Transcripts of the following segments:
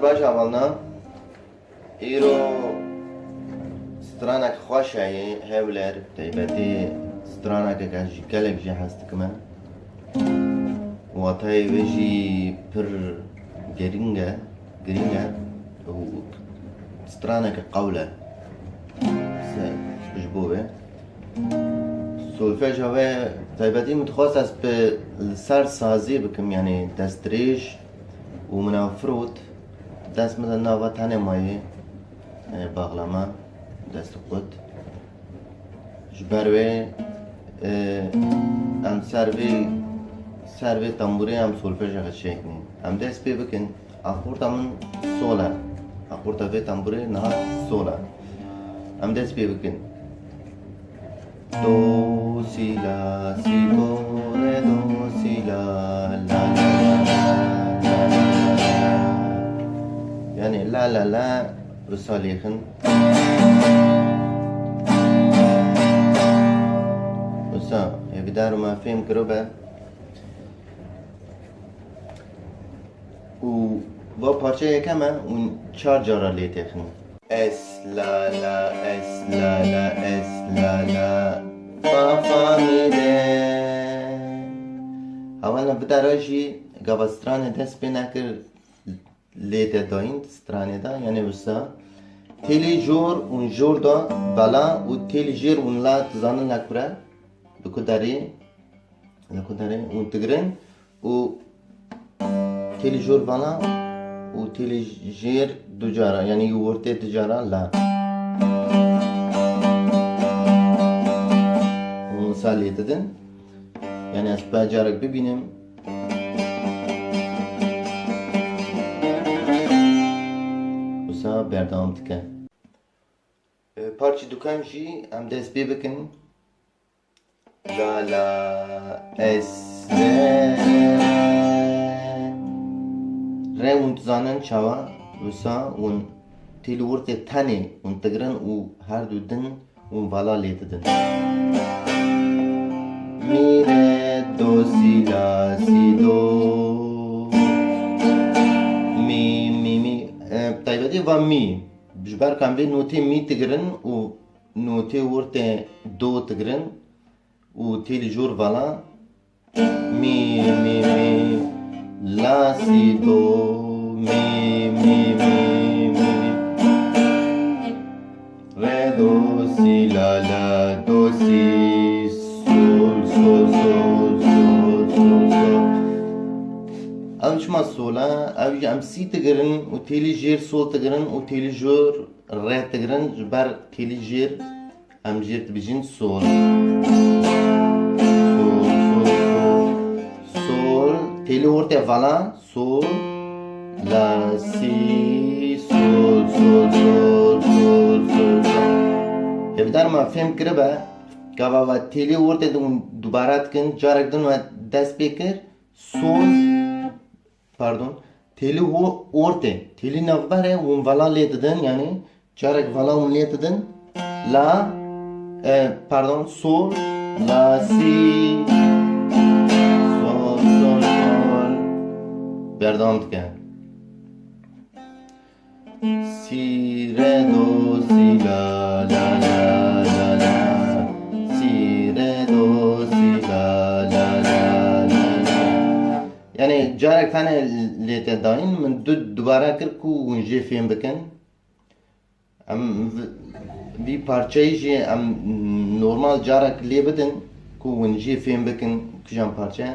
باش اولنا ایرو سترانک خوشه هولر تایبتی سترانک که گلک جی هست کمه و تای ویجی پر گرینگه و سترانک قوله بجبوه سولفج هوا تایبتی متخصص است به سر سازی بکم یعنی دستریش و منافروت دست مثلا نوا تنه مایه باغلما دست خود جبروه ام سروی تنبوری هم سولفج اخد شکنی ام دست بی بکن اخورت همون سولا اخورت اوی تنبوری نه سولا ام دست بی بکن دو سی لا سی دو ره دو سی لا لا يعني لا لا لا وصاليخن وصا يبدارو ما فهم كروبا و پارچه یکمه اون 4 جارا لیتخن اس لا لا اس لا لا اس لا لا فا فا می ده اولا بداراشی گاوستران دست بی نکر لیته داین سترانه دا یعنی وسا تیلی جور اون جور دا بالا و تیلی جیر اون لا تزانن لکبره بکو داری اون تگرن و تیلی جور بالا و تیلی جیر دو جارا یعنی یورته دو جارا لا اون سالی دادن یعنی از با جارک ببینیم بردام تکه پارچی دکان جی ام دست بی بکن لا لا اس ره اون تزانن چاوا وسا اون تیل ورت تنی اون تگرن و هر دو دن اون بالا لیتدن می ره دو سی لا سی دو تایبتی و می بجبر کم بی نوتی می تگرن و نوتی ورته دو تگرن و تیل جور والا می لا سی دو می ره دو سی لا لا دو سی sol sol sol sol sol sol ام شما sola ev em sî digirin û têlî jêr sol digirin û têlî jor rê digirin ji ber têlî jêr em jêr dibêjin sol. Sol têlî hortê vala sol la si sol sol sol sol sol. Hevdar me fêm kiribe gava têlî hortê dubara dikin carek din we dest pê kir sol pardon têlî ortê têlî navberê hûn vala lê didin yani carek vala hûn lê didin la pardon sol la si sol sol sol berdam dike si re do si la la la la la si re do si la la la la la yani carek tane lête dayîn min dubara kir ku hûn jê fêm bikin em vî parçeyê jî em normal carek lê bidin ku hûn jê fêm bikin kîjan parçe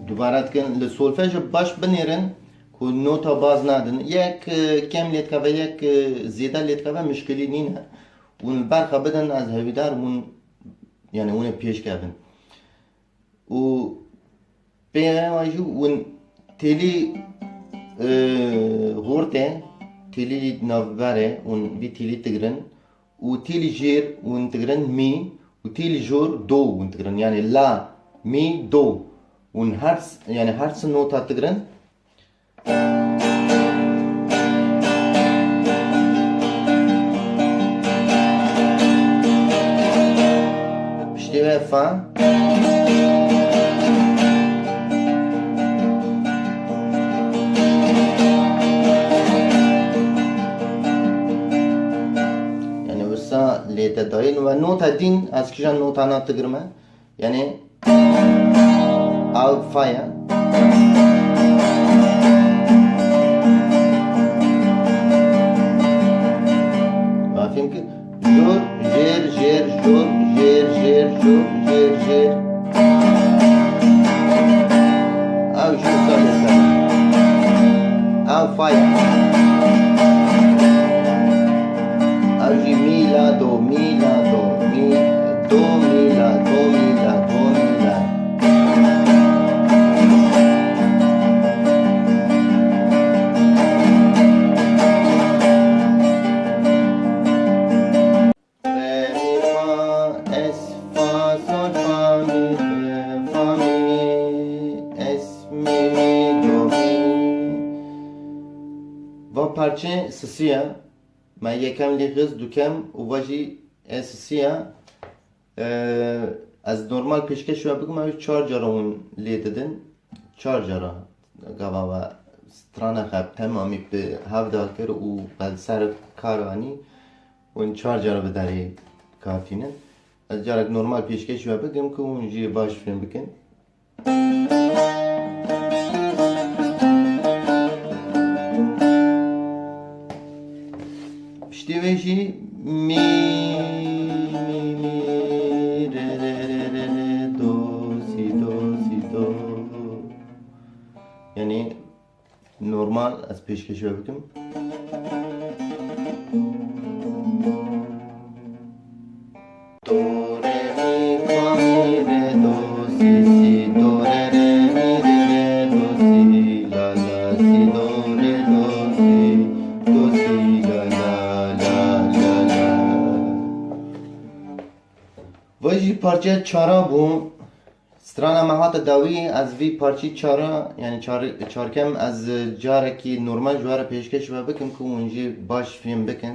دوباره dikin li solfej baş binêrin ku nota baz nadin yek kem lê dikeve yek zêde lê dikeve mişkilî nîne hûn berxe bidin ez hevîdar hûn yani hûn ê pêşkevin û pêya jî hûn têlî hortê têlî navberê hûn vî têlî digirin û têlî jêr hûn digirin mî û têlî jor do hûn digirin yani la mi do und her nota digirin piştî ve fa yani wisa lête dayîn ve nota dîn ez kîjan notana digirme yani Al faya bafim ki jor jer jer jor jer jer jor jer jer av jor salesa al faya av ji mi la do mi la do mi do mi la do mi la do mi la parça sisiya me yekem lê xiz dukem û vajî sisiya ez normal pêşkeş we bikim ew çar cara hûn lê didin çar cara gava we strana xwe temamî bi hev da kir û bi ser kar anî hûn çar cara bi derê katînin ez carek normal pêşkeş we bikim ku hûn jî baş fêm bikin piştî jî mi re re re re re do si do si do yani normal ez pêşkeş we bikim do re mi fa mi re do si si do re re mi re re do si la la si do re do si do si la la vajî parçeya çara bû strana me hate dawî ez vî parçî çara yani çarkem ez carekî normal ji we re pêşkeş ve bikim ku hûn jî baş fêm bikin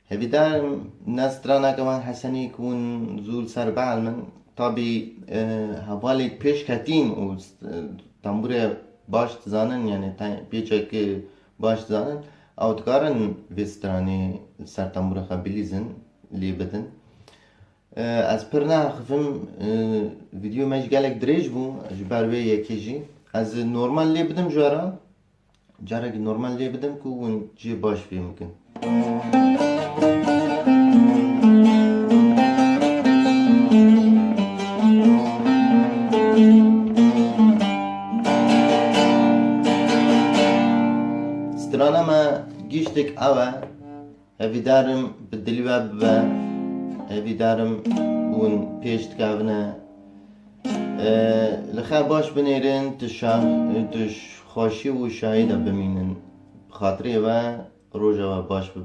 hevîdar ne straneke wan hesenî ku hûn zû ser behl min tabî hevalê pêş ketîn û tembûrê baş dizanin yani pêçekî baş dizanin ew dikarin vê stranê ser tembûra xwe bilîzin lê bidin از پر نه خفم ویدیو مج گلک دریج بو جبر وی یکی جی از نورمال لی بدم جارا جارا که نورمال لی بدم که اون جی باش بی ممکن سترانه ما گیشتک اوه اوی دارم بدلی و ببه اوی دارم اون پیشت کهونه لخه باش بنیرن تش خوشی و شاهده بمینن خاطری و روژه و باش ببه